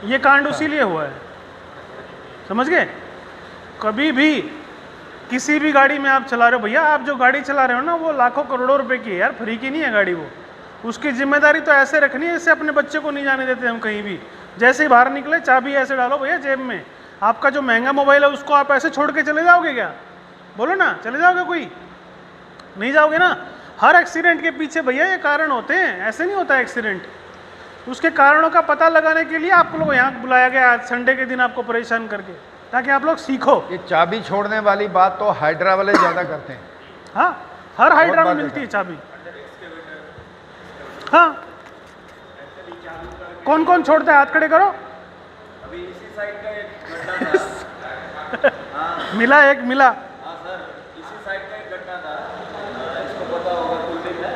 ये कांड इसीलिए हुआ है, समझ गए। कभी भी किसी भी गाड़ी में आप चला रहे हो, भैया आप जो गाड़ी चला रहे हो ना वो लाखों करोड़ों रुपए की है यार, फ्री की नहीं है गाड़ी वो। उसकी जिम्मेदारी तो ऐसे रखनी है जैसे अपने बच्चे को नहीं जाने देते हम कहीं भी। जैसे ही बाहर निकले चाबी ऐसे डालो भैया जेब में। आपका जो महंगा मोबाइल है उसको आप ऐसे छोड़ के चले जाओगे क्या? बोलो ना, चले जाओगे? कोई नहीं जाओगे ना। हर एक्सीडेंट के पीछे भैया ये कारण होते हैं, ऐसे नहीं होता एक्सीडेंट। उसके कारणों का पता लगाने के लिए आप लोग यहाँ बुलाया गया आज संडे के दिन आपको परेशान करके, ताकि आप लोग सीखो। ये चाबी छोड़ने वाली बात तो हाइड्रा वाले ज्यादा करते हैं। हाँ, हर हाइड्रा में मिलती है चाबी। हाँ, कौन कौन छोड़ता है? हाथ खड़े करो। अभी इसी साइड का एक गड्ढा था। मिला, एक मिला। हाँ सर, इसी साइड का एक गड्ढा था, इसको पता होगा, कुलदीप है।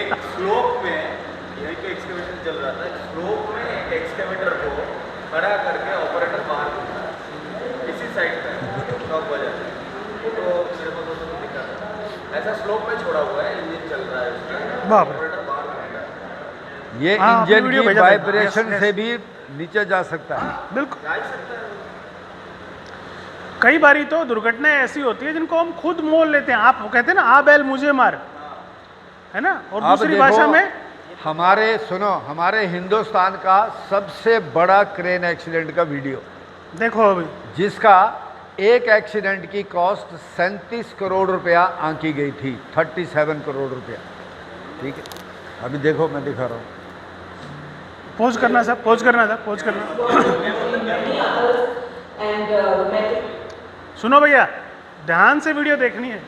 एक स्लोप में यही तो एक्सकेवेशन चल रहा था, स्लोप में एक एक्सकेवेटर को खड़ा करके ऑपरेटर बाहर निकला इसी साइड पे शॉक बजा तो मेरे को तो दिखा था। ऐसा स्लोप में छोड़ा हुआ है, इंजन चल रहा है उसका, बाप रे। ऑपरेटर बाहर निकला है। ये हाँ, आपने इंजन वीडियो की भेजा था। वाइब्रेशन यस, से यस। भी नीचे जा सकता है। बिल्कुल। जा ही सकता है। कई बारी तो दुर्घटनाएं ऐसी होती है जिनको हम खुद मोल लेते हैं। आप कहते हैं ना आ बैल मुझे मार, है ना। और अब दूसरी देखो, भाषा में हमारे हिंदुस्तान का सबसे बड़ा क्रेन एक्सीडेंट का वीडियो देखो अभी, जिसका एक एक्सीडेंट की कॉस्ट 37 करोड़ रुपया आंकी गई थी, 37 करोड़ रुपया। ठीक है, अभी देखो मैं दिखा रहा हूँ। पोज करना सर, पोज करना सर, पोज करना। सुनो भैया, ध्यान से वीडियो देखनी है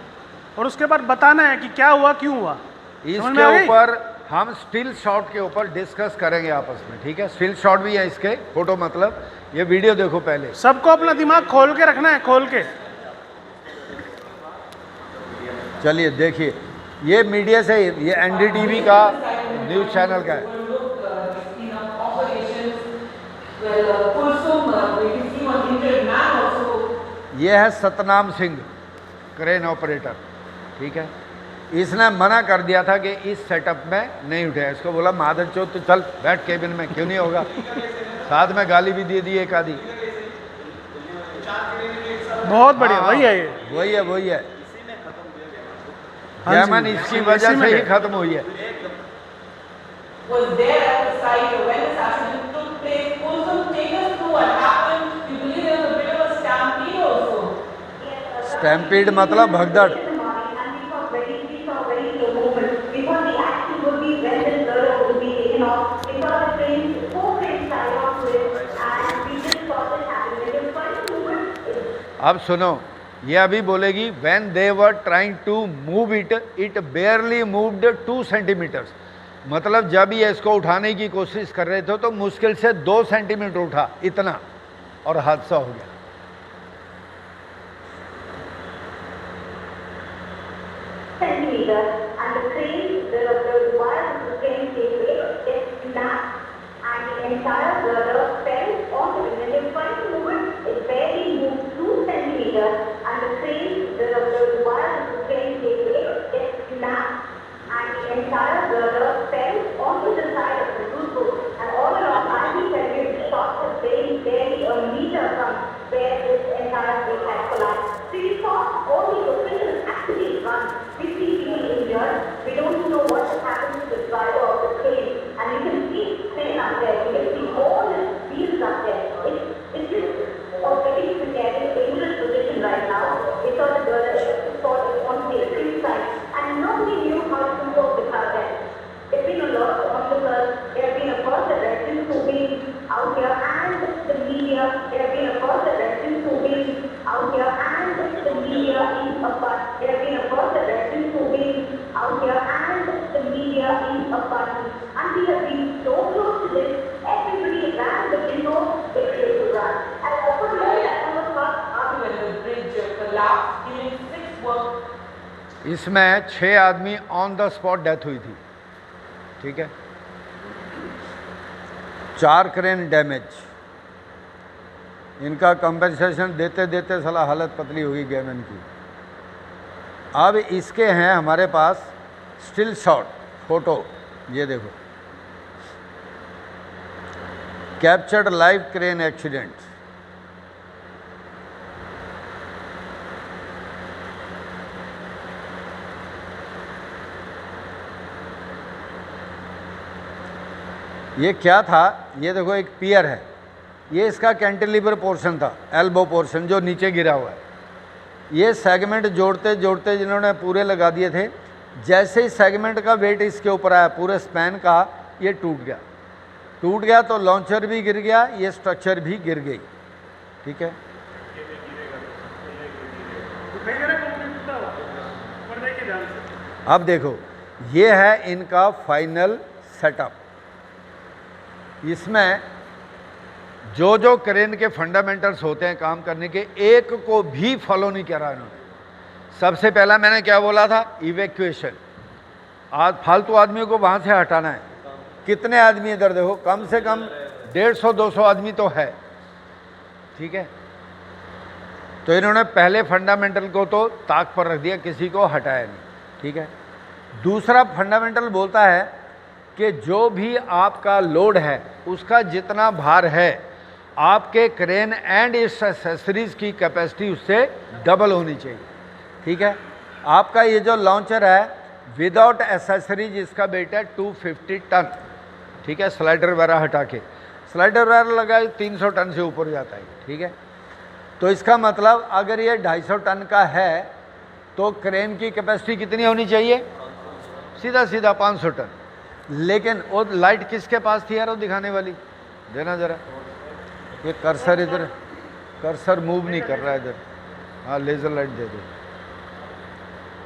और उसके बाद बताना है कि क्या हुआ, क्यों हुआ। समझ में आ इसके गई? ऊपर हम स्टिल शॉट के ऊपर डिस्कस करेंगे आपस में, ठीक है। स्टिल शॉट भी है इसके, फोटो मतलब। ये वीडियो देखो पहले। सबको अपना दिमाग खोल के रखना है, खोल के। चलिए देखिए, ये मीडिया से, ये एनडीटीवी का न्यूज चैनल का है। ये है सतनाम सिंह, क्रेन ऑपरेटर, ठीक है। इसने मना कर दिया था कि इस सेटअप में नहीं उठे। इसको बोला मादर चौथ तो चल बैठ केबिन में, क्यों नहीं होगा। साथ में गाली भी दे दी एक आधी। बहुत बढ़िया, हाँ, वही है ये। वही है, वही है। हाँ जी, यमन इसकी वजह इसी में से ही है। खत्म हुई है। Was there at the site when this accident took place. Kulsum, take us through what happened. You believe there was a bit of a stampede also. Stampede मतलब भगदड़। अब सुनो, ये अभी बोलेगी when they were trying to move it, it barely moved 2 centimetres. मतलब जब ये इसको उठाने की कोशिश कर रहे थे तो मुश्किल से 2 सेंटीमीटर उठा, इतना, और हादसा हो गया। And the crane, the wire of the crane came away, it snapped, and the entire girder fell onto it. When they tried to move it, it barely moved 2 centimeters, and the crane, the wire of the crane came away, it snapped, and the entire girder fell onto the side of the roof boat. And all along, I think that it shot was barely a meter from where this entire thing had collapsed. So you saw all the officials actually run. We see people injured. We don't know what has happened to the driver of the crane. And you can see crane up there. You can see all the wheels up there. It's just a very precarious, dangerous position right now. We saw the girl on the extreme side. And nobody knew how to work with her then. There's been a lot of onlookers. There have been, of course, the residents who've been out here and the media. There have been, of course, the residents who've been out here and the media in a bus. There have been, of course, the residents who've been out here and the media in a bus. And we have been so close to this, everybody ran the window, they came to run. And also, that was first When the bridge collapsed, killing 6 workers. इसमें 6 आदमी on the spot death हुई थी, ठीक है। 4 crane damage. इनका compensation देते देते साला हालत पतली हुई गेमन की। अब इसके हैं हमारे पास स्टिल शॉट फोटो, ये देखो कैप्चर्ड लाइव क्रेन एक्सीडेंट। ये क्या था, ये देखो एक पियर है, ये इसका कैंटिलीवर पोर्शन था, एल्बो पोर्शन जो नीचे गिरा हुआ है। ये सेगमेंट जोड़ते जोड़ते जिन्होंने पूरे लगा दिए थे, जैसे ही सेगमेंट का वेट इसके ऊपर आया पूरे स्पैन का, ये टूट गया तो लॉन्चर भी गिर गया, ये स्ट्रक्चर भी गिर गई। ठीक है, अब देखो ये है इनका फाइनल सेटअप। इसमें जो जो क्रेन के फंडामेंटल्स होते हैं काम करने के, एक को भी फॉलो नहीं करा इन्होंने। सबसे पहला मैंने क्या बोला था, इवैक्यूएशन। आज फालतू आदमियों को वहाँ से हटाना है। कितने आदमी इधर देखो, कम से कम 150-200 आदमी तो है। ठीक है, तो इन्होंने पहले फंडामेंटल को तो ताक पर रख दिया, किसी को हटाया नहीं। ठीक है, दूसरा फंडामेंटल बोलता है कि जो भी आपका लोड है उसका जितना भार है, आपके क्रेन एंड इस एक्सेसरीज की कैपेसिटी उससे डबल होनी चाहिए। ठीक है, आपका ये जो लॉन्चर है विदाउट एक्सेसरीज इसका वेट है 250 टन। ठीक है, स्लाइडर वगैरह हटा के, स्लाइडर वगैरह लगा 300 टन से ऊपर जाता है। ठीक है, तो इसका मतलब अगर ये 250 टन का है तो क्रेन की कैपेसिटी कितनी होनी चाहिए, सीधा सीधा 500 टन। लेकिन वो लाइट किसके पास थी यार वो दिखाने वाली, देना ज़रा। ये कर्सर इधर, कर्सर मूव नहीं कर रहा है इधर। हाँ, लेज़र लाइट दे दो,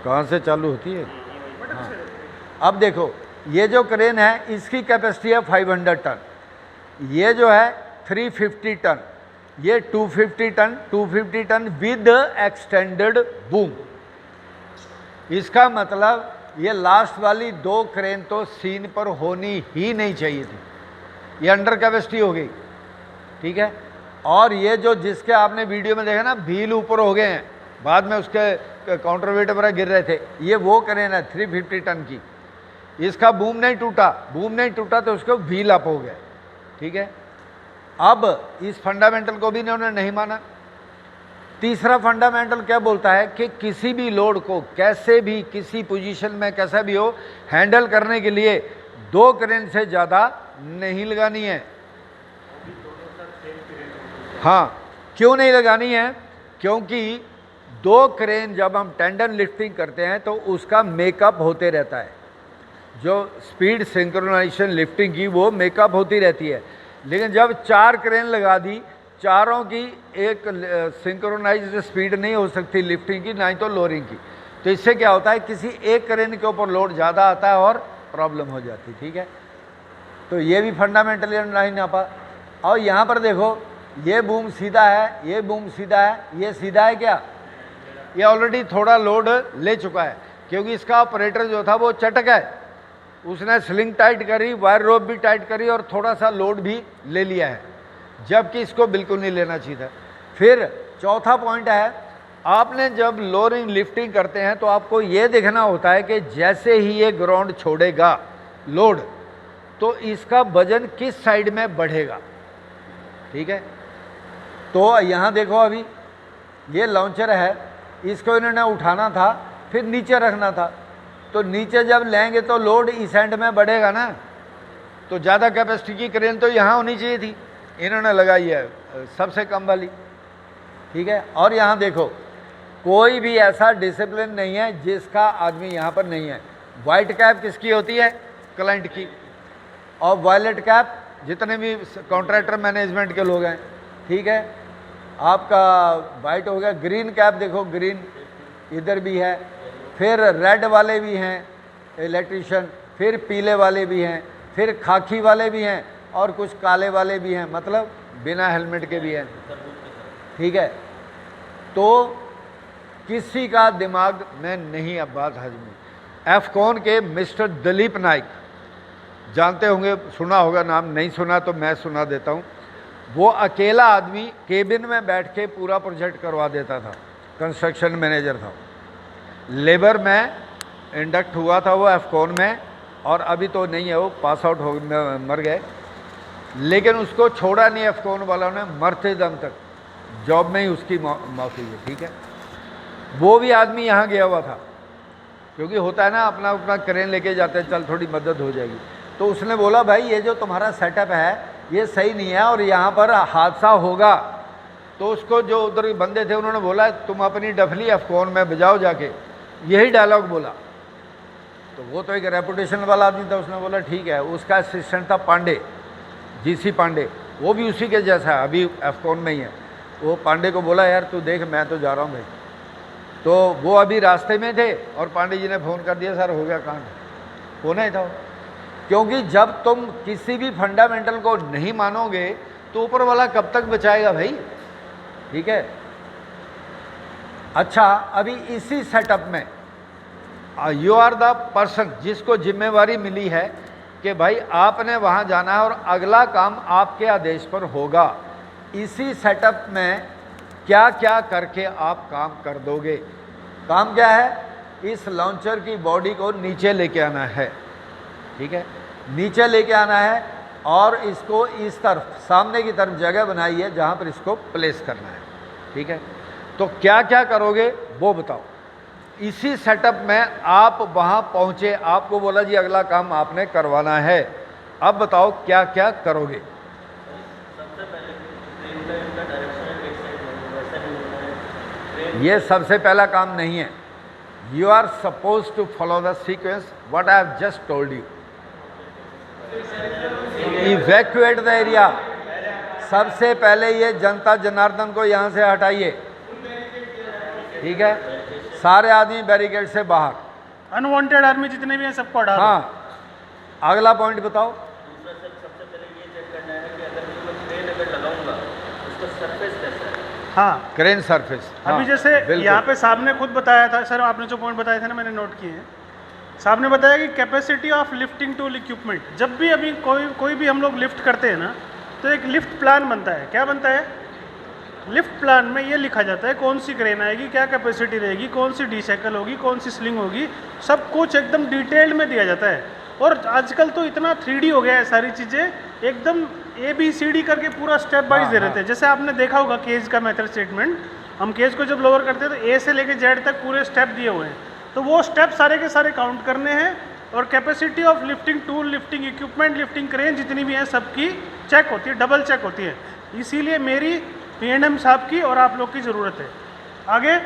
कहाँ से चालू होती है। हाँ, अब देखो ये जो क्रेन है इसकी कैपेसिटी है 500 टन, ये जो है 350 टन, ये 250 टन विद एक्सटेंडेड बूम। इसका मतलब ये लास्ट वाली 2 क्रेन तो सीन पर होनी ही नहीं चाहिए थी, ये अंडर कैपेसिटी हो गई। ठीक है, और ये जो जिसके आपने वीडियो में देखा ना व्हील ऊपर हो गए हैं, बाद में उसके काउंटर वेट वगैरह गिर रहे थे, ये वो क्रेन है 350 टन की। इसका बूम नहीं टूटा तो उसको व्हील अप हो गया। ठीक है, अब इस फंडामेंटल को भी इन्होंने नहीं माना। तीसरा फंडामेंटल क्या बोलता है कि किसी भी लोड को कैसे भी किसी पोजीशन में कैसा भी हो हैंडल करने के लिए 2 क्रेन से ज़्यादा नहीं लगानी है। हाँ, क्यों नहीं लगानी है, क्योंकि 2 क्रेन जब हम टेंडन लिफ्टिंग करते हैं तो उसका मेकअप होते रहता है। जो स्पीड सिंक्रोनाइजेशन लिफ्टिंग की वो मेकअप होती रहती है, लेकिन जब 4 क्रेन लगा दी, चारों की एक सिंक्रोनाइज्ड स्पीड नहीं हो सकती लिफ्टिंग की, ना ही तो लोअरिंग की। तो इससे क्या होता है, किसी एक क्रेन के ऊपर लोड ज़्यादा आता है और प्रॉब्लम हो जाती। ठीक है, तो ये भी फंडामेंटली नहीं नापा। और यहाँ पर देखो ये बूम सीधा है, ये बूम सीधा है, ये सीधा है क्या, ये ऑलरेडी थोड़ा लोड ले चुका है, क्योंकि इसका ऑपरेटर जो था वो चटक है, उसने स्लिंग टाइट करी, वायर रोप भी टाइट करी और थोड़ा सा लोड भी ले लिया है, जबकि इसको बिल्कुल नहीं लेना चाहिए था। फिर चौथा पॉइंट है, आपने जब लोअरिंग लिफ्टिंग करते हैं तो आपको ये देखना होता है कि जैसे ही ये ग्राउंड छोड़ेगा लोड तो इसका वजन किस साइड में बढ़ेगा। ठीक है, तो यहाँ देखो अभी ये लॉन्चर है, इसको इन्होंने उठाना था फिर नीचे रखना था, तो नीचे जब लेंगे तो लोड इस एंड में बढ़ेगा ना, तो ज़्यादा कैपेसिटी की क्रेन तो यहाँ होनी चाहिए थी, इन्होंने लगाई है सबसे कम वाली। ठीक है, और यहाँ देखो कोई भी ऐसा डिसिप्लिन नहीं है जिसका आदमी यहाँ पर नहीं है। वाइट कैप किसकी होती है, क्लाइंट की, और वायलेट कैप जितने भी कॉन्ट्रैक्टर मैनेजमेंट के लोग हैं। ठीक है, आपका वाइट हो गया, ग्रीन कैप देखो, ग्रीन इधर भी है, फिर रेड वाले भी हैं इलेक्ट्रीशियन, फिर पीले वाले भी हैं, फिर खाकी वाले भी हैं और कुछ काले वाले भी हैं, मतलब बिना हेलमेट के भी हैं। ठीक है, तो किसी का दिमाग में नहीं अब बात हजमी। एफकॉन के मिस्टर दिलीप नाइक, जानते होंगे, सुना होगा नाम, नहीं सुना तो मैं सुना देता हूँ। वो अकेला आदमी केबिन में बैठ के पूरा प्रोजेक्ट करवा देता था, कंस्ट्रक्शन मैनेजर था। लेबर में इंडक्ट हुआ था वो एफकॉन में, और अभी तो नहीं है, वो पास आउट हो मर गए। लेकिन उसको छोड़ा नहीं अफकॉन वालों ने, मरते दम तक जॉब में ही उसकी मौत हुई है। ठीक है, वो भी आदमी यहाँ गया हुआ था, क्योंकि होता है ना अपना अपना क्रेन लेके जाते हैं, चल थोड़ी मदद हो जाएगी। तो उसने बोला भाई ये जो तुम्हारा सेटअप है ये सही नहीं है और यहाँ पर हादसा होगा। तो उसको जो उधर के बंदे थे उन्होंने बोला तुम अपनी डफली अफकॉन में बजाओ जाके, यही डायलॉग बोला। तो वो तो एक रेपुटेशन वाला आदमी था, उसने बोला ठीक है। उसका असिस्टेंट था पांडे, जीसी पांडे, वो भी उसी के जैसा है, अभी अफकॉन में ही है। वो पांडे को बोला यार तू देख मैं तो जा रहा हूँ भाई। तो वो अभी रास्ते में थे और पांडे जी ने फ़ोन कर दिया सर हो गया कांड, होना ही था। क्योंकि जब तुम किसी भी फंडामेंटल को नहीं मानोगे तो ऊपर वाला कब तक बचाएगा भाई। ठीक है, अच्छा अभी इसी सेटअप में यू आर द पर्सन जिसको जिम्मेवारी मिली है कि भाई आपने वहाँ जाना है और अगला काम आपके आदेश पर होगा। इसी सेटअप में क्या क्या करके आप काम कर दोगे। काम क्या है, इस लॉन्चर की बॉडी को नीचे लेके आना है। ठीक है, नीचे लेके आना है और इसको इस तरफ सामने की तरफ जगह बनाई है जहाँ पर इसको प्लेस करना है। ठीक है, तो क्या क्या करोगे वो बताओ। इसी सेटअप में आप वहाँ पहुँचे, आपको बोला जी अगला काम आपने करवाना है, अब बताओ क्या क्या करोगे। ये सबसे पहला काम नहीं है। You are suppose to follow the sequence what I have just told you. Evacuate the area, सबसे पहले ये जनता जनार्दन को यहाँ से हटाइए। ठीक है, सारे आदमी बैरिकेड से बाहर, अनवांटेड आर्मी जितने भी हैं सबको हटा दो। हाँ, अगला पॉइंट बताओ। दूसरा सर सबसे पहले ये चेक करना है कि अगर मैं क्रेन अगर लगाऊंगा उसका सरफेस कैसा है। हाँ, क्रेन सरफेस, अभी जैसे यहाँ पे साहब ने खुद बताया था सर, आपने जो पॉइंट बताए थे ना मैंने नोट किए हैं। साहब ने बताया कि capacity of lifting tool equipment, जब भी अभी कोई भी हम लोग लिफ्ट करते हैं ना तो एक लिफ्ट प्लान बनता है। क्या बनता है, लिफ्ट प्लान में ये लिखा जाता है कौन सी क्रेन आएगी, क्या कैपेसिटी रहेगी, कौन सी डिसाइकिल होगी, कौन सी स्लिंग होगी, सब कुछ एकदम डिटेल्ड में दिया जाता है। और आजकल तो इतना 3D हो गया है, सारी चीज़ें एकदम ABCD करके पूरा स्टेप वाइज दे रहे थे। जैसे आपने देखा होगा केज का मेथड स्टेटमेंट, हम केज को जब लोअर करते हैं तो A से लेके Z तक पूरे स्टेप दिए हुए हैं। तो वो स्टेप सारे के सारे काउंट करने हैं और capacity of lifting tool, lifting equipment, lifting crane जितनी भी हैं सबकी चेक होती है, डबल चेक होती है। इसीलिए मेरी P&M साहब की और आप लोग की ज़रूरत है। आगे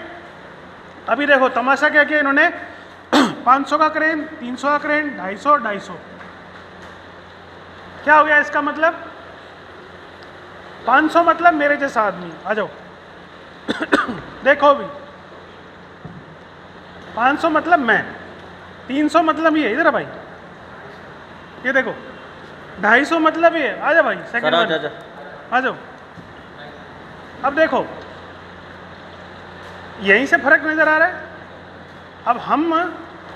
अभी देखो तमाशा क्या किया इन्होंने 500 का क्रेन, 300 का क्रेन, 250, 250। क्या हो गया इसका मतलब, 500 मतलब मेरे जैसा आदमी, आ जाओ देखो अभी 500 मतलब मैं, 300 मतलब ये, इधर भाई ये देखो, 250 मतलब ये, आ जाओ भाई सेकंड आ जाओ। अब देखो यहीं से फर्क नजर आ रहा है। अब हम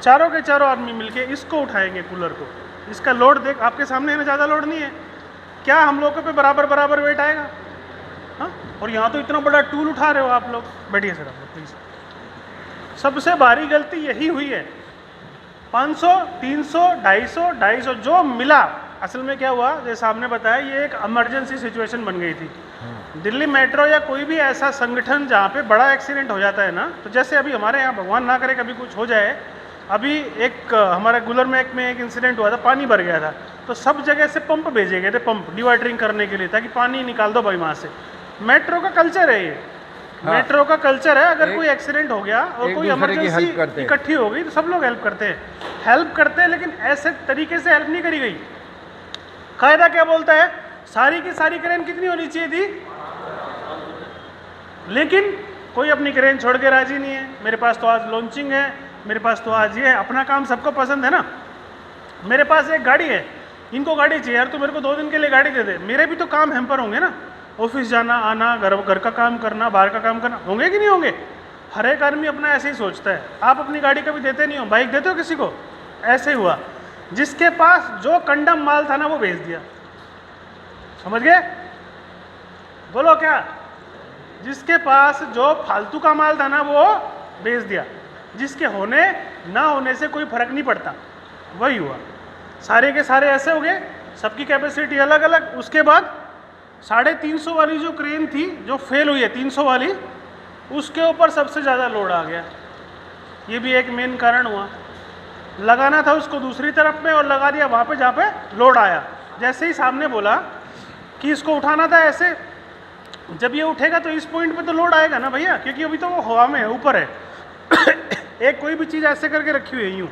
चारों के चारों आदमी मिलके इसको उठाएंगे कूलर को, इसका लोड देख आपके सामने है ना, ज़्यादा लोड नहीं है। क्या हम लोगों पे बराबर बराबर वेट आएगा? हाँ, और यहाँ तो इतना बड़ा टूल उठा रहे हो आप लोग। बैठिए सर आप लोग प्लीज़। सबसे भारी गलती यही हुई है। 500, 300, 250, 250 जो मिला, असल में क्या हुआ जैसे सामने बताया, ये एक इमरजेंसी सिचुएशन बन गई थी। दिल्ली मेट्रो या कोई भी ऐसा संगठन जहाँ पे बड़ा एक्सीडेंट हो जाता है ना, तो जैसे अभी हमारे यहाँ भगवान ना करे कभी कुछ हो जाए, अभी एक हमारे गुलर में एक इंसिडेंट हुआ था, पानी भर गया था, तो सब जगह से पंप भेजे गए थे, पंप डिवाटरिंग करने के लिए, ताकि पानी निकाल दो भाई वहाँ से। मेट्रो का कल्चर है ये। हाँ। मेट्रो का कल्चर है, अगर कोई एक्सीडेंट हो गया और कोई इमरजेंसी इकट्ठी हो गई तो सब लोग हेल्प करते हैं, लेकिन ऐसे तरीके से हेल्प नहीं करी गई। कायदा क्या बोलता है, सारी की सारी क्रेन कितनी होनी चाहिए थी, लेकिन कोई अपनी क्रेन छोड़ के राजी नहीं है। मेरे पास तो आज लॉन्चिंग है, मेरे पास तो आज ये है, अपना काम सबको पसंद है ना। मेरे पास एक गाड़ी है, इनको गाड़ी चाहिए यार, तो मेरे को 2 दिन के लिए गाड़ी दे दे। मेरे भी तो काम हैम्पर होंगे ना, ऑफिस जाना आना, घर का काम करना, बाहर का काम करना, होंगे कि नहीं होंगे? हर एक आदमी अपना ऐसे ही सोचता है। आप अपनी गाड़ी कभी देते नहीं हो, बाइक देते हो किसी को? ऐसे ही हुआ, जिसके पास जो कंडम माल था ना वो बेच दिया। समझ गए? बोलो क्या? जिसके पास जो फालतू का माल था ना वो बेच दिया। जिसके होने ना होने से कोई फर्क नहीं पड़ता, वही हुआ। सारे के सारे ऐसे हो गए, सबकी कैपेसिटी अलग अलग। उसके बाद 350 वाली जो क्रेन थी जो फेल हुई है 300 वाली, उसके ऊपर सबसे ज़्यादा लोड आ गया। ये भी एक मेन कारण हुआ। लगाना था उसको दूसरी तरफ में और लगा दिया वहाँ पे जहाँ पे लोड आया। जैसे ही सामने बोला कि इसको उठाना था ऐसे, जब ये उठेगा तो इस पॉइंट पे तो लोड आएगा ना भैया, क्योंकि अभी तो वो हवा में है, ऊपर है। एक कोई भी चीज़ ऐसे करके रखी हुई है यूँ,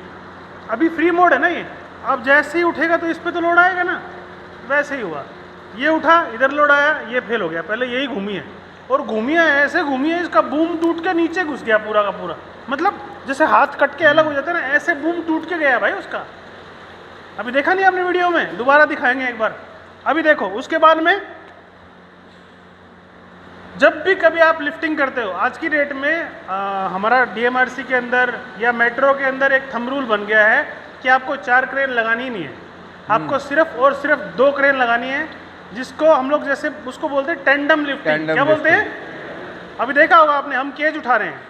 अभी फ्री मोड है ना ये, अब जैसे ही उठेगा तो इस पे तो लोड आएगा ना। वैसे ही हुआ, ये उठा, इधर लोड आया, ये फेल हो गया। पहले यही घूमी है और घूमी है, ऐसे घूमी है, इसका बूम टूट के नीचे घुस गया पूरा का पूरा। मतलब जैसे हाथ कट के अलग हो जाते हैं ना, ऐसे बूम टूट के गया भाई उसका। अभी देखा नहीं आपने वीडियो में, दोबारा दिखाएंगे एक बार। अभी देखो, उसके बाद में जब भी कभी आप लिफ्टिंग करते हो, आज की डेट में हमारा डीएमआरसी के अंदर या मेट्रो के अंदर एक थंब रूल बन गया है कि आपको 4 क्रेन लगानी नहीं है, आपको सिर्फ और सिर्फ 2 क्रेन लगानी है, जिसको हम लोग जैसे उसको बोलते हैं टेंडम लिफ्टिंग। क्या बोलते हैं? अभी देखा होगा आपने, हम केज उठा रहे हैं,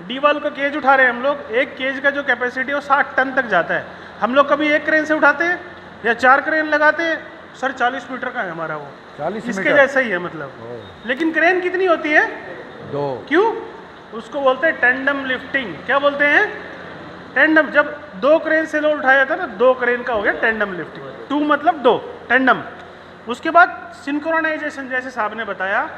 डी-वॉल का केज उठा रहे हैं हम लोग। एक केज का जो कैपेसिटी है वो 60 टन तक जाता है। हम लोग कभी एक क्रेन से उठाते हैं या 4 क्रेन लगाते हैं? सर 40 मीटर का है हमारा वो, 40 इसके मीटर जैसा ही है मतलब। लेकिन क्रेन कितनी होती है? 2। क्यों? उसको बोलते हैं टेंडम लिफ्टिंग। क्या बोलते हैं? टेंडम। जब 2 क्रेन से लोड उठाया जाता है ना, 2 क्रेन का हो गया टेंडम लिफ्टिंग। 2 मतलब 2, टेंडम। उसके बाद सिंक्रोनाइजेशन, जैसे साहब ने बताया।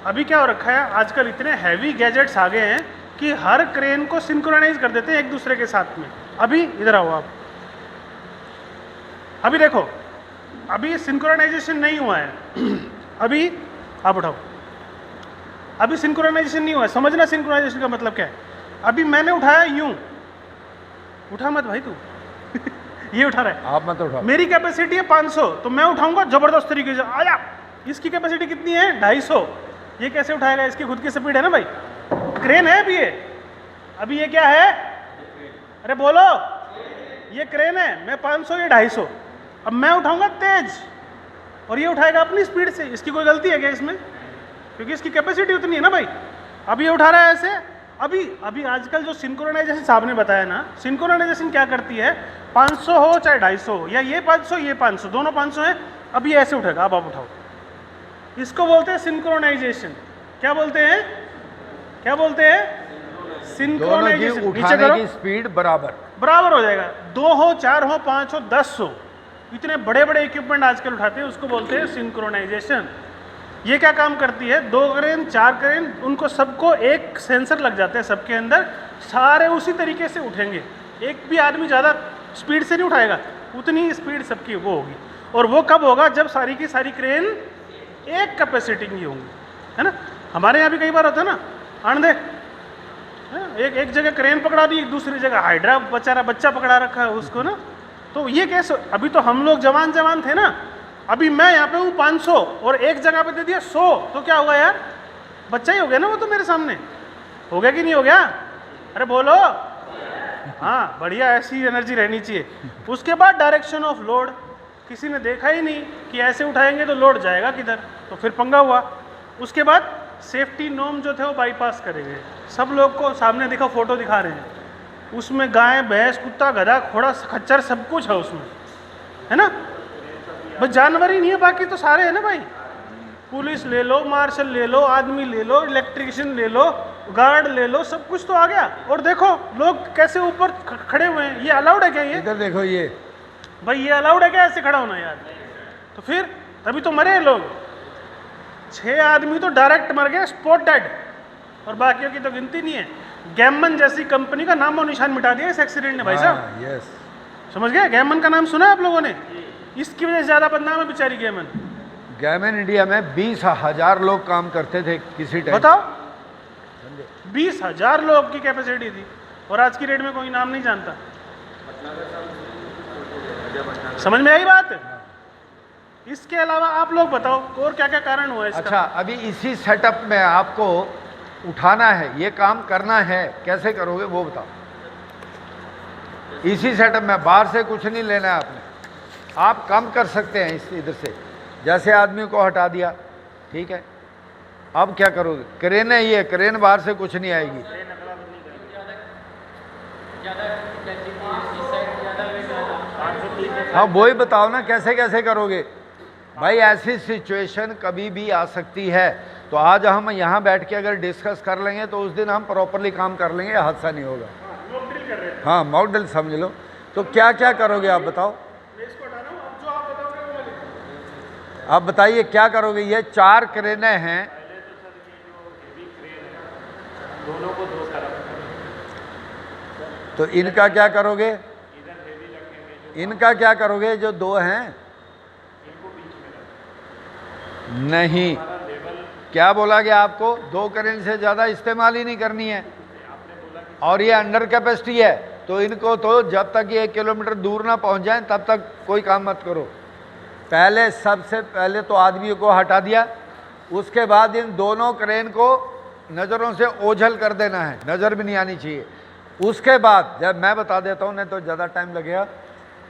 अभी क्या हो रखा है, आजकल इतने हैवी गैजेट्स आ गए हैं कि हर क्रेन को सिंक्रोनाइज कर देते हैं एक दूसरे के साथ में। अभी इधर आओ आप, अभी देखो, अभी सिंक्रोनाइजेशन नहीं हुआ है। अभी आप उठाओ, अभी सिंक्रोनाइजेशन नहीं हुआ है। समझना सिंक्रोनाइजेशन का मतलब क्या है। अभी मैंने उठाया यूं, उठा मत भाई तू ये उठा रहा है, आप मत उठाओ। मेरी कैपेसिटी है 500, तो मैं उठाऊंगा जबरदस्त तरीके से, आया। इसकी कैपेसिटी कितनी है? 250। ये कैसे उठाएगा? इसकी खुद की स्पीड है ना भाई, क्रेन है अभी ये। अभी ये क्या है? अरे बोलो, ये क्रेन है। मैं 500, ये 250। अब मैं उठाऊंगा तेज और ये उठाएगा अपनी स्पीड से। इसकी कोई गलती है क्या इसमें? क्योंकि इसकी कैपेसिटी उतनी है ना भाई। अब ये उठा रहा है ऐसे। अभी आजकल जो सिंक्रोनाइजेशन साहब ने बताया ना, सिंक्रोनाइजेशन क्या करती है, 500 हो चाहे 250 हो, या ये 500 ये 500, दोनों 500 है। अब ये ऐसे उठेगा। अब आप उठाओ, इसको बोलते हैं सिंक्रोनाइजेशन। क्या बोलते हैं? क्या बोलते हैं? दोनों की सिंक्रोनाइजेशन। नीचे उठाने करो, की स्पीड बराबर बराबर हो जाएगा। 2 हो, 4 हो, 5 हो, 10 हो, इतने बड़े बड़े इक्विपमेंट आजकल उठाते हैं, उसको बोलते हैं सिंक्रोनाइजेशन। ये क्या काम करती है? 2 क्रेन 4 क्रेन, उनको सबको एक सेंसर लग जाते हैं सबके अंदर, सारे उसी तरीके से उठेंगे। एक भी आदमी ज़्यादा स्पीड से नहीं उठाएगा, उतनी स्पीड सबकी वो होगी। और वो कब होगा? जब सारी की सारी क्रेन एक कैपेसिटी की होंगी, है ना। हमारे यहाँ भी कई बार होता है ना, आन दे, एक जगह क्रेन पकड़ा दी, दूसरी जगह हाइड्रा बेचारा बच्चा पकड़ा रखा है उसको ना। तो ये कैसे? अभी तो हम लोग जवान थे ना, अभी मैं यहाँ पे हूँ 500 और एक जगह पे दे दिया 100, तो क्या हुआ यार? बच्चा ही हो गया ना वो तो मेरे सामने। हो गया कि नहीं हो गया? अरे बोलो। हाँ, बढ़िया, ऐसी एनर्जी रहनी चाहिए। उसके बाद डायरेक्शन ऑफ लोड, किसी ने देखा ही नहीं कि ऐसे उठाएंगे तो लोड जाएगा किधर, तो फिर पंगा हुआ। उसके बाद सेफ्टी नॉर्म जो थे वो बाईपास करे गए। सब लोग को सामने देखो, फोटो दिखा रहे हैं, उसमें गाय भैंस कुत्ता गधा घोड़ा खच्चर सब कुछ है उसमें, है ना। बस जानवर ही नहीं है, बाकी तो सारे है ना भाई। पुलिस ले लो, मार्शल ले लो, आदमी ले लो, इलेक्ट्रिशियन ले लो, गार्ड ले लो, सब कुछ तो आ गया। और देखो लोग कैसे ऊपर खड़े हुए हैं। ये अलाउड है क्या? ये इधर देखो, ये भाई ये अलाउड है क्या ऐसे खड़ा होना यार? तो फिर तभी तो मरे लोग। 6 आदमी तो डायरेक्ट मर गए, स्पॉट डेड, और बाकियों की तो गिनती नहीं है। गैमन जैसी कंपनी का नामो निशान मिटा दिया इस एक्सीडेंट ने भाई साहब। यस, समझ गए? गैमन का नाम सुना है आप लोगों ने? इसकी वजह से ज्यादा बदनाम है बेचारी गैमन। गैमन इंडिया में 20,000 लोग काम करते थे किसी टाइम। बताओ, 20,000 लोग की कैपेसिटी थी, और आज की डेट में कोई नाम नहीं जानता। समझ में आई बात? इसके अलावा आप लोग बताओ और क्या क्या कारण हुआ इसका? अच्छा, अभी इसी सेटअप में आपको उठाना है, ये काम करना है, कैसे करोगे वो बताओ। इसी सेटअप में, बाहर से कुछ नहीं लेना है आपने। आप कम कर सकते हैं इस इधर से, जैसे आदमी को हटा दिया, ठीक है। अब क्या करोगे? क्रेन है ये, क्रेन बाहर से कुछ नहीं आएगी। हाँ वही बताओ ना कैसे कैसे करोगे भाई। ऐसी सिचुएशन कभी भी आ सकती है, तो आज हम यहाँ बैठ के अगर डिस्कस कर लेंगे तो उस दिन हम प्रॉपरली काम कर लेंगे, हादसा नहीं होगा। मॉक ड्रिल कर रहे हैं। हाँ मॉक ड्रिल समझ लो। तो क्या क्या करोगे आप बताओ, मैं इसको हटा रहा हूँ, अब जो आप बताओगे वो मैं लिखूंगा। आप बताइए क्या करोगे। ये 4 क्रेनें हैं, पहले तो सर ये जो हेवी क्रेन है दोनों को 2 तरफ तो इनका क्या करोगे, इधर हेवी रखेंगे, जो इनका क्या करोगे जो 2 हैं। इनको बीच में रखेंगे। नहीं, हमारा लेवल क्या बोला गया आपको, 2 क्रेन से ज़्यादा इस्तेमाल ही नहीं करनी है। आपने बोला कि और ये अंडर कैपेसिटी है, तो इनको तो जब तक ये 1 किलोमीटर दूर ना पहुंच जाए तब तक कोई काम मत करो। पहले सबसे पहले तो आदमियों को हटा दिया, उसके बाद इन दोनों क्रेन को नज़रों से ओझल कर देना है, नज़र भी नहीं आनी चाहिए। उसके बाद जब मैं बता देता हूँ, नहीं तो ज़्यादा टाइम लगेगा।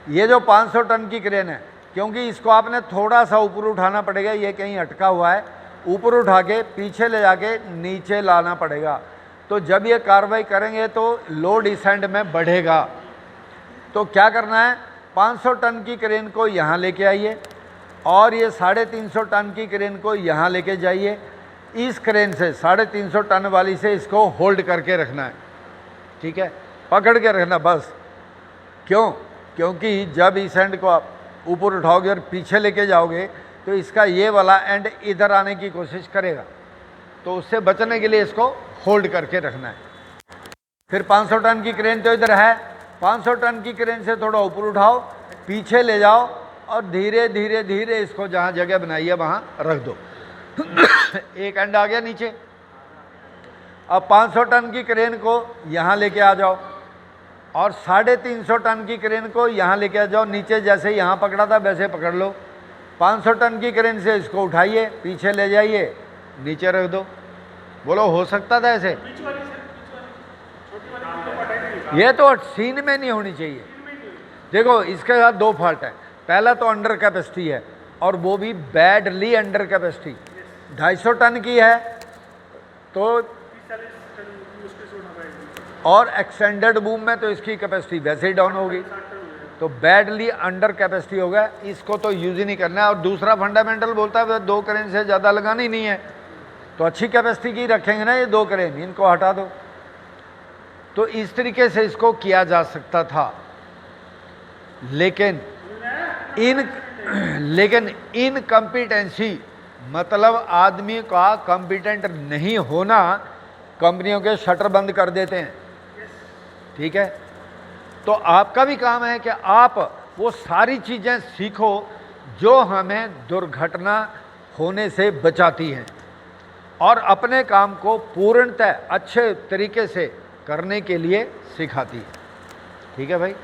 ये जो 500 टन की क्रेन है, क्योंकि इसको आपने थोड़ा सा ऊपर उठाना पड़ेगा, ये कहीं अटका हुआ है, ऊपर उठा के पीछे ले जाके नीचे लाना पड़ेगा। तो जब ये कार्रवाई करेंगे तो लोड इस एंड में बढ़ेगा। तो क्या करना है, 500 टन की क्रेन को यहाँ लेके आइए और ये 350 टन की क्रेन को यहाँ लेके जाइए। इस क्रेन से 350 टन वाली से इसको होल्ड करके रखना है, ठीक है, पकड़ के रखना बस। क्यों, क्योंकि जब इस एंड को आप ऊपर उठाओगे और पीछे लेके जाओगे तो इसका ये वाला एंड इधर आने की कोशिश करेगा, तो उससे बचने के लिए इसको होल्ड करके रखना है। फिर 500 टन की क्रेन तो इधर है, 500 टन की क्रेन से थोड़ा ऊपर उठाओ, पीछे ले जाओ और धीरे धीरे धीरे इसको जहाँ जगह बनाई है वहाँ रख दो। एक एंड आ गया नीचे। अब 500 टन की क्रेन को यहाँ लेके आ जाओ और 350 टन की क्रेन को यहाँ लेके आ जाओ। नीचे जैसे यहाँ पकड़ा था वैसे पकड़ लो। 500 टन की क्रेन से इसको उठाइए, पीछे ले जाइए, नीचे रख दो। बोलो हो सकता था ऐसे? बीच वाली से छोटी वाली तो पटाई ये तो सीन में नहीं होनी चाहिए। देखो इसके साथ 2 फॉल्ट है। पहला तो अंडर कैपेसिटी है और वो भी बैडली अंडर कैपेसिटी। 250 टन की है तो 40 टन मुश्किल से उठा पाएगी, और एक्सटेंडेड बूम में तो इसकी कैपेसिटी वैसे ही डाउन होगी, 60 टन हो जाएगा। तो बैडली अंडर कैपेसिटी होगा। इसको तो यूज ही नहीं करना है। और दूसरा फंडामेंटल बोलता है 2 क्रेन से ज़्यादा लगानी नहीं है, तो अच्छी कैपेसिटी की रखेंगे ना ये 2 क्रेन, इनको हटा दो। तो इस तरीके से इसको किया जा सकता था, लेकिन इनकम्पिटेंसी मतलब आदमी का कॉम्पिटेंट नहीं होना, कंपनियों के शटर बंद कर देते हैं, ठीक है। तो आपका भी काम है कि आप वो सारी चीज़ें सीखो जो हमें दुर्घटना होने से बचाती हैं और अपने काम को पूर्णतः अच्छे तरीके से करने के लिए सिखाती है, ठीक है भाई।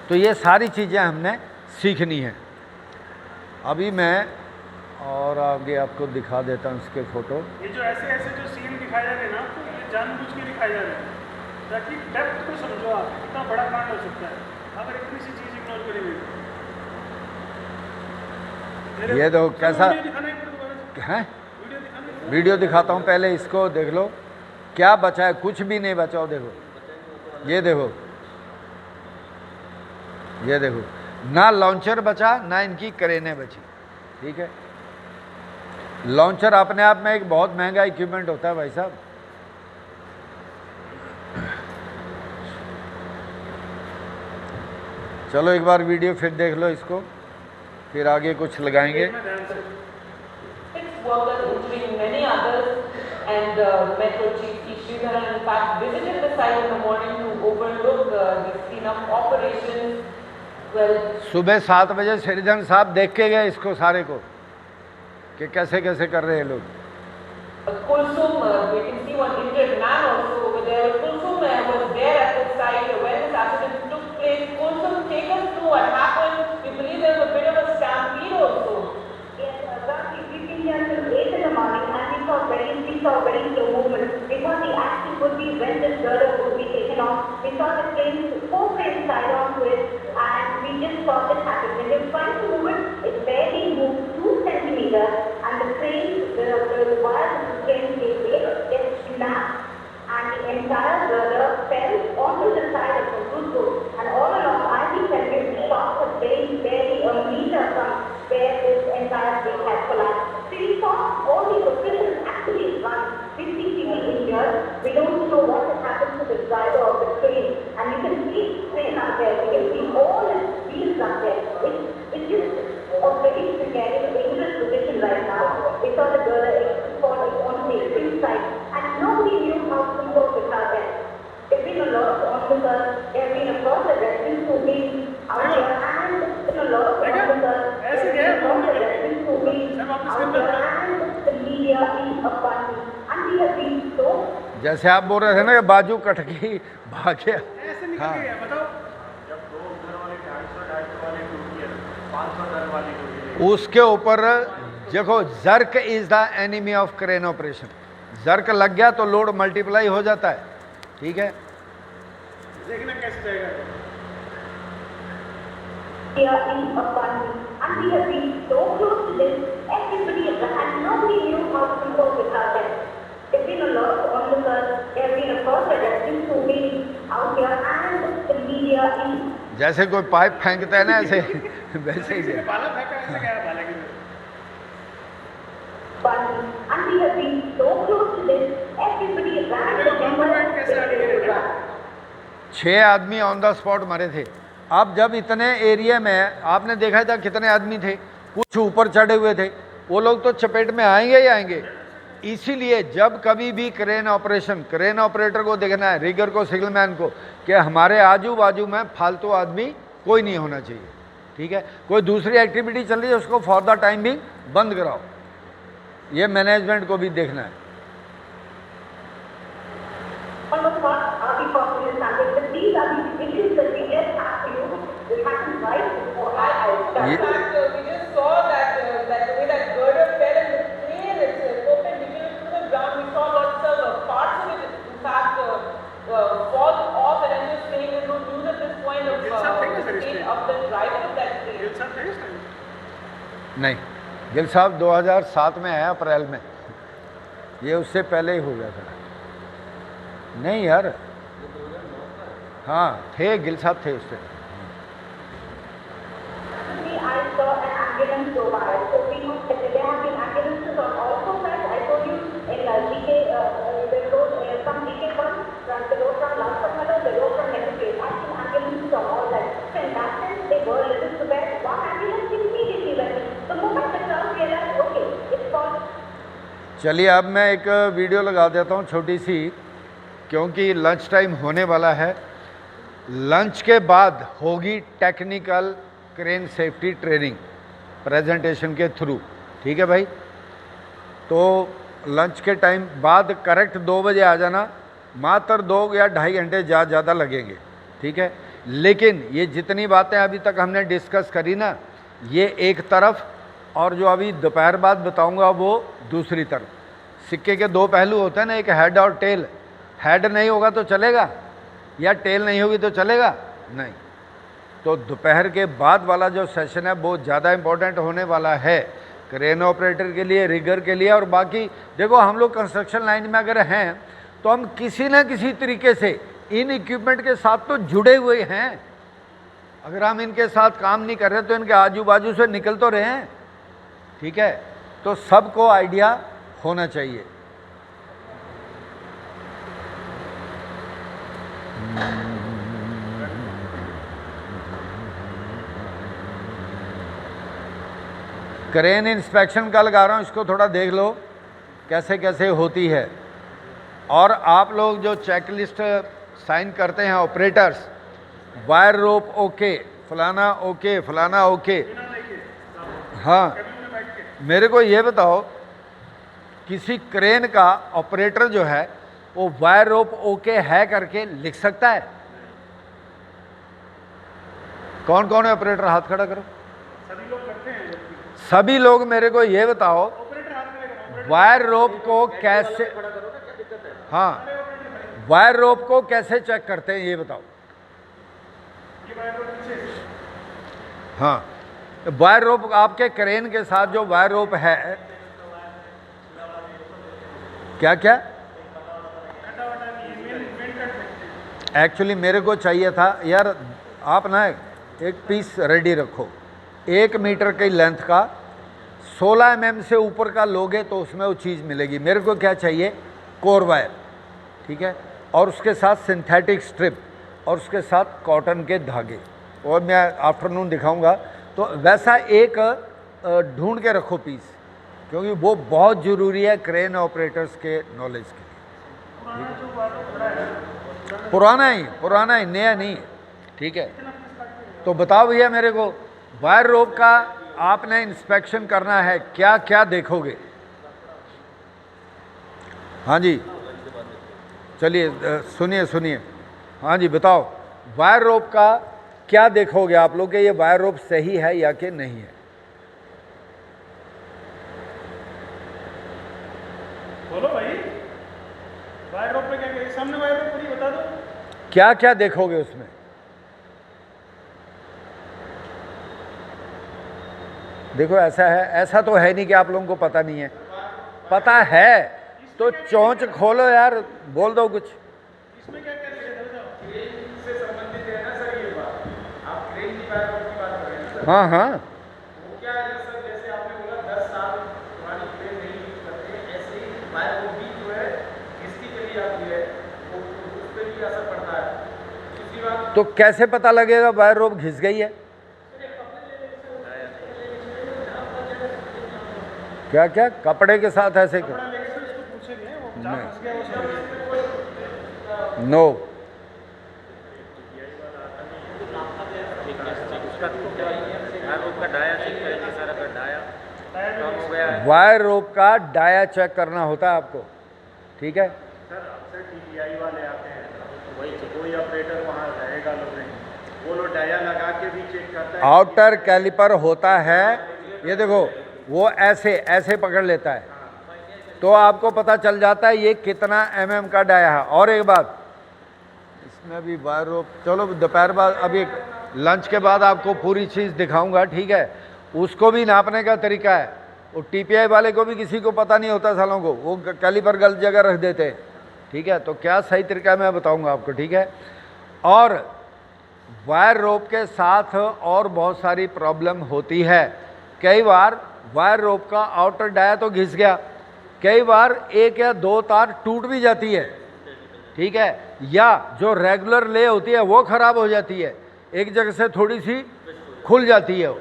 तो ये सारी चीज़ें हमने सीखनी है। अभी मैं और आगे आपको दिखा देता हूँ इसके फ़ोटो। ये जो ऐसे ऐसे जो सीन दिखाए जा रहे हैं ना, तो ये जानबूझ के दिखाए जा रहे हैं ताकि डेप्थ को समझो आप, कितना बड़ा कांड हो सकता है अगर इतनी सी चीज़ इग्नोर करेंगे। ये देखो कैसा वीडियो दिखाना एक बार दोबारा से। है, वीडियो दिखाना। वीडियो दिखाता हूँ, पहले इसको देख लो क्या बचा है। कुछ भी नहीं बचा हो, देखो ये देखो, ये देखो, ना लॉन्चर बचा ना इनकी क्रेनें बची, ठीक है। लॉन्चर अपने आप में एक बहुत महंगा इक्विपमेंट होता है भाई साहब। चलो एक बार वीडियो फिर देख लो इसको, फिर आगे कुछ लगाएंगे। Six workers, including many others, and Metro Chief P. Sridharan, in fact, visited the site in the morning to overlook the cleanup operations. Well, सुबह 7 बजे श्रीधरन साहब देख के गए इसको सारे को कि कैसे कैसे कर रहे हैं लोग। Kulsum, we can see one injured man also over there. Kulsum was there at the site when this accident took place. Kulsum, take us through what happened. We believe there was a bit of a stampede also. Yes, we been here till 8 in the morning and we saw very slow movement. We thought the accident would be when this girder would be taken off. We saw the train, 4 trains tied onto it, and we just saw this happen. When they were trying to move it, it barely moved 2 centimeters, and the train, the wires of the train get snapped, and the entire girder fell onto the side of the road. And all along, I think that we shot was very all these operations actually run with CCTV in here. We don't know what has happened to the driver of the train, and you can see train out there. You can see all the wheels out there. It's just already preparing a dangerous position right now. We saw the girl falling on the inside, and nobody knew how to control the car there. There's been a lot of officers, there have been a lot of residents who've been out here, and there's a lot of officers, there's been a lot of residents who've been out here, and the media is abundant. And we have been so जैसे आप बोल रहे थे ना कि बाजू cut गई भाग गया, ऐसे निकल हाँ गया बताओ। जब 2 उधर वाली 250 वाली टूटी है, 500 टन वाली टूटी है। उसके ऊपर देखो, jerk is the enemy of crane operation. Jerk लग गया तो लोड मल्टीप्लाई हो जाता है, ठीक है। देखना कैसे जाएगा। here in abundance. And we have been so close to this, everybody and nobody knew how to control the car there. There's been a lot of officers, there have been a lot of residents who've been out here, and the media in जैसे कोई pipe फेंकता है ना ऐसे वैसे ही किसी ने बाला फेंका ऐसे गया बाला की तरफ। abundance. And we have been so close to this, everybody ran देखो, the गवर्नमेंट कैसे आगे गिरे थे। 6 आदमी ऑन द स्पॉट मरे थे। अब जब इतने एरिया में आपने देखा था कितने आदमी थे, कुछ ऊपर चढ़े हुए थे, वो लोग तो चपेट में आएंगे ही आएंगे। इसीलिए जब कभी भी क्रेन ऑपरेशन, क्रेन ऑपरेटर को देखना है, रिगर को, सिग्नलमैन को, कि हमारे आजू बाजू में फालतू आदमी कोई नहीं होना चाहिए, ठीक है। कोई दूसरी एक्टिविटी चल रही है उसको फॉर द टाइम भी बंद कराओ, ये मैनेजमेंट को भी देखना है। almost not are we possible sample, but these are the issues that we just have to use. It happens right before our eyes. In fact, we just saw that the way that girder fell in the train, it's perpendicular to the ground. We saw lots of parts of it, in fact, fall off, and I'm just saying there's no news at this point of It's something, the sir, state it's of the driver of that train. Gill साहब थे इस time? नहीं, गिल साहब 2007 में आया अप्रैल में, ये उससे पहले ही हो गया था। नहीं यार, हाँ थे, गिल साहब थे उससे। I saw an ambulance go by. So we know that there have been ambulances on all sides. I told you in GK, the road, from GK bus, from the road from Lasparmala, the road from Nepal. I've seen ambulances on all sides. So in that sense, they were little to bed. One ambulance immediately went in. The moment the crowd realized, okay, it's for चलिए अब मैं एक video लगा देता हूँ छोटी सी, क्योंकि lunch time होने वाला है। लंच के बाद होगी technical crane safety training presentation के थ्रू, ठीक है भाई। तो लंच के टाइम बाद करेक्ट 2 बजे आ जाना, मात्र 2 या 2.5 घंटे ज़्यादा लगेंगे, ठीक है। लेकिन ये जितनी बातें अभी तक हमने डिस्कस करी ना, ये एक तरफ, और जो अभी दोपहर बाद बताऊंगा वो दूसरी तरफ। सिक्के के 2 पहलू होते हैं ना, एक हेड और टेल। हेड नहीं होगा तो चलेगा, या टेल नहीं होगी तो चलेगा नहीं। तो दोपहर के बाद वाला जो सेशन है वो ज़्यादा इम्पोर्टेंट होने वाला है क्रेन ऑपरेटर के लिए, रिगर के लिए। और बाकी देखो, हम लोग कंस्ट्रक्शन लाइन में अगर हैं तो हम किसी न किसी तरीके से इन इक्विपमेंट के साथ तो जुड़े हुए हैं। अगर हम इनके साथ काम नहीं कर रहे तो इनके आजू बाजू से निकल तो रहे हैं, ठीक है। तो सबको आइडिया होना चाहिए। क्रेन इंस्पेक्शन का लगा रहा हूँ, इसको थोड़ा देख लो कैसे कैसे होती है। और आप लोग जो चेकलिस्ट साइन करते हैं ऑपरेटर्स, वायर रोप ओके, फलाना ओके, फलाना ओके। हाँ, मेरे को ये बताओ, किसी क्रेन का ऑपरेटर जो है वो वायर रोप ओके है करके लिख सकता है? कौन कौन है ऑपरेटर, हाथ खड़ा करो। सभी लोग करते हैं। सभी लोग मेरे को ये बताओ, वायर रोप को कैसे, हाँ, वायर रोप को कैसे चेक करते हैं ये बताओ। हाँ, वायर रोप आपके क्रेन के साथ जो वायर रोप है, क्या क्या एक्चुअली मेरे को चाहिए था यार, आप ना एक पीस रेडी रखो, 1 मीटर की लेंथ का 16 mm से ऊपर का लोगे तो उसमें वो चीज़ मिलेगी। मेरे को क्या चाहिए, कोर वायर, ठीक है, और उसके साथ सिंथेटिक स्ट्रिप और उसके साथ कॉटन के धागे, और मैं आफ्टरनून दिखाऊंगा। तो वैसा एक ढूंढ के रखो पीस, क्योंकि वो बहुत ज़रूरी है क्रेन ऑपरेटर्स के नॉलेज के लिए। पुराना ही, नया नहीं, ठीक है। तो बताओ भैया मेरे को, वायर रोप का आपने इंस्पेक्शन करना है, क्या क्या देखोगे? हाँ जी, चलिए सुनिए, हाँ जी बताओ, वायर रोप का क्या देखोगे आप लोग कि ये वायर रोप सही है या कि नहीं है? बोलो भाई, वायर रोप पे क्या, सामने वायर रोप पड़ी, बता दो क्या क्या देखोगे उसमें? देखो ऐसा है, ऐसा तो है नहीं कि आप लोगों को पता नहीं है, पता है तो चोंच खोलो यार, बोल दो कुछ। इसमें क्या क्या देखा? क्रेन से संबंधित है ना सर ये बात, आप क्रेन की वायर रोप की बात कर रहे हैं ना सर? हाँ हाँ, वो क्या है सर, जैसे आपने बोला 10 साल पुरानी क्रेन नहीं यूज करते, ऐसे ही वायर रोप भी जो है किसकी चली जाती है, वो उस पर भी असर पड़ता है। दूसरी बात, तो कैसे पता लगेगा वायर रोप घिस गई है? क्या क्या कपड़े के साथ ऐसे कर? इसको पूछेंगे, वो जहाँ फंस गया वो समझ नो, वायर रोप का डाया चेक करना होता है आपको, ठीक है। सर अक्सर टीपीआई वाले आते हैं, वही कोई ऑपरेटर वहाँ रहेगा लोग नहीं, वो लोग डाया लगा के भी चेक करता है। आउटर कैलिपर होता है, ये देखो वो ऐसे ऐसे पकड़ लेता है, तो आपको पता चल जाता है ये कितना mm का डाया है। और एक बात, इसमें भी वायर रोप, चलो दोपहर बाद, अभी लंच के बाद आपको पूरी चीज़ दिखाऊंगा, ठीक है। उसको भी नापने का तरीका है, वो टीपीआई वाले को भी किसी को पता नहीं होता सालों को, वो कैलिपर गलत जगह रख देते हैं, ठीक है। तो क्या सही तरीका मैं बताऊंगा आपको, ठीक है। और वायर रोप के साथ और बहुत सारी प्रॉब्लम होती है। कई बार वायर रोप का आउटर डाया तो घिस गया, कई बार एक या दो तार टूट भी जाती है, ठीक है, या जो रेगुलर ले होती है वो ख़राब हो जाती है, एक जगह से थोड़ी सी खुल जाती है,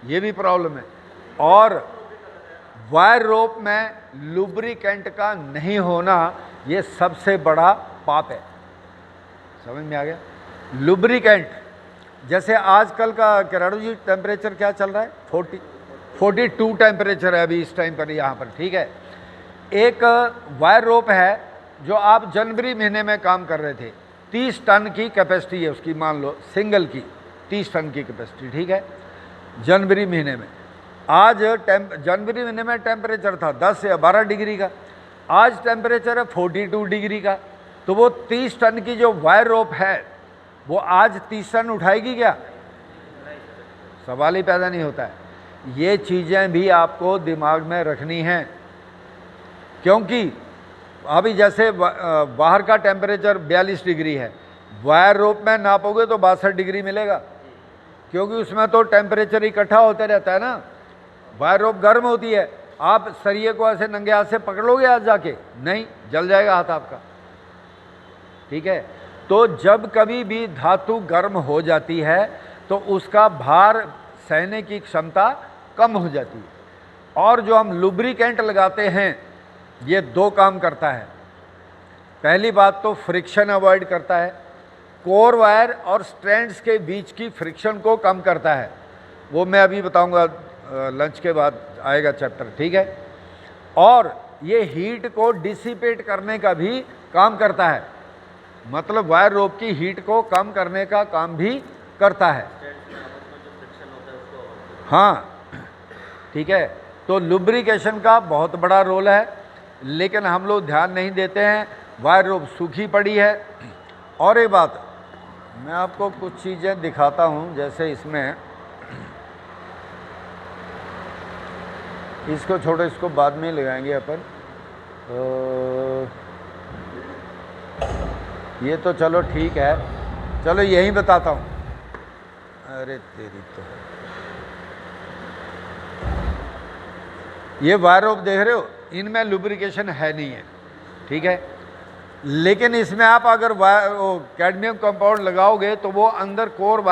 ये भी प्रॉब्लम है। और वायर रोप में लुब्रिकेंट का नहीं होना ये सबसे बड़ा पाप है, समझ में आ गया? लुब्रिकेंट, जैसे आजकल का किराड़ू जी टेम्परेचर क्या चल रहा है, 42 टेम्परेचर है अभी इस टाइम पर यहाँ पर, ठीक है। एक वायर रोप है जो आप जनवरी महीने में काम कर रहे थे, 30 टन की कैपेसिटी है उसकी, मान लो सिंगल की 30 टन की कैपेसिटी, ठीक है, जनवरी महीने में। आज जनवरी महीने में टेम्परेचर था 10 या 12 डिग्री का, आज टेम्परेचर है 42 डिग्री का। तो वो 30 टन की जो वायर रोप है वो आज 30 टन उठाएगी क्या? सवाल ही पैदा नहीं होता है। ये चीज़ें भी आपको दिमाग में रखनी हैं, क्योंकि अभी जैसे बाहर का टेम्परेचर 42 डिग्री है, वायर रोप में नापोगे तो 62 डिग्री मिलेगा, क्योंकि उसमें तो टेम्परेचर इकट्ठा होते रहता है ना। वायर रोप गर्म होती है, आप सरिये को ऐसे नंगे हाथ से पकड़ लोगे आज जाके? नहीं, जल जाएगा हाथ आपका, ठीक है। तो जब कभी भी धातु गर्म हो जाती है तो उसका भार सहने की क्षमता कम हो जाती है। और जो हम लुब्रिकेंट लगाते हैं ये दो काम करता है। पहली बात तो फ्रिक्शन अवॉइड करता है, कोर वायर और स्ट्रैंड्स के बीच की फ्रिक्शन को कम करता है, वो मैं अभी बताऊंगा, लंच के बाद आएगा चैप्टर, ठीक है। और ये हीट को डिसिपेट करने का भी काम करता है, मतलब वायर रोप की हीट को कम करने का काम भी करता है, हाँ, ठीक है। तो लुब्रिकेशन का बहुत बड़ा रोल है, लेकिन हम लोग ध्यान नहीं देते हैं, वायर रोप सूखी पड़ी है। और एक बात, मैं आपको कुछ चीज़ें दिखाता हूँ, जैसे इसमें, इसको छोड़ो, इसको बाद में लगाएंगे अपन। ये तो चलो ठीक है, चलो यही बताता हूँ। अरे तेरी तो ये वायर रोप देख रहे हो, इनमें लुब्रिकेशन है नहीं है, ठीक है। लेकिन इसमें आप अगर कैडमियम कंपाउंड लगाओगे तो वो अंदर कोर